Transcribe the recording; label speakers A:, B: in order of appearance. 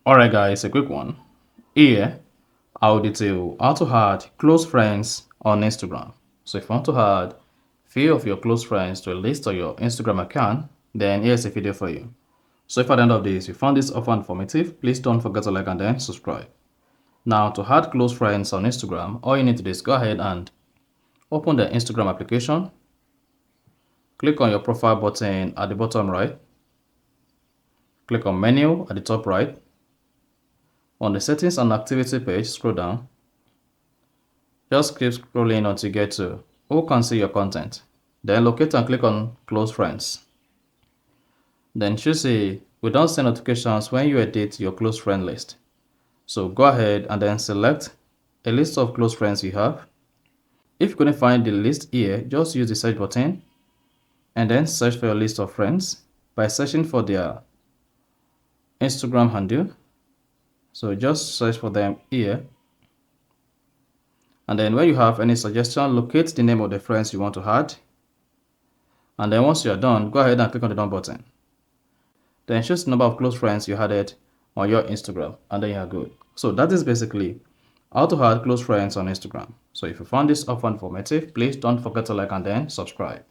A: Alright guys, a quick one. Here, I'll detail how to add close friends on Instagram. So if you want to add few of your close friends to a list of your Instagram account, then here's a video for you. So if at the end of this you found this offer informative, please don't forget to like and then subscribe. Now to add close friends on Instagram, all you need to do is go ahead and open the Instagram application. Click on your profile button at the bottom right. Click on menu at the top right. On the settings and activity page, scroll down. Just keep scrolling until you get to who can see your content. Then locate and click on close friends. Then choose a we don't send notifications when you edit your close friend list. So go ahead and then select a list of close friends you have. If you couldn't find the list here, just use the search button and then search for your list of friends by searching for their Instagram handle. So just search for them here. And then when you have any suggestion, locate the name of the friends you want to add. And then once you are done, go ahead and click on the done button. Then choose the number of close friends you added on your Instagram, and then you are good. So that is basically how to add close friends on Instagram. So if you found this offer informative, please don't forget to like and then subscribe.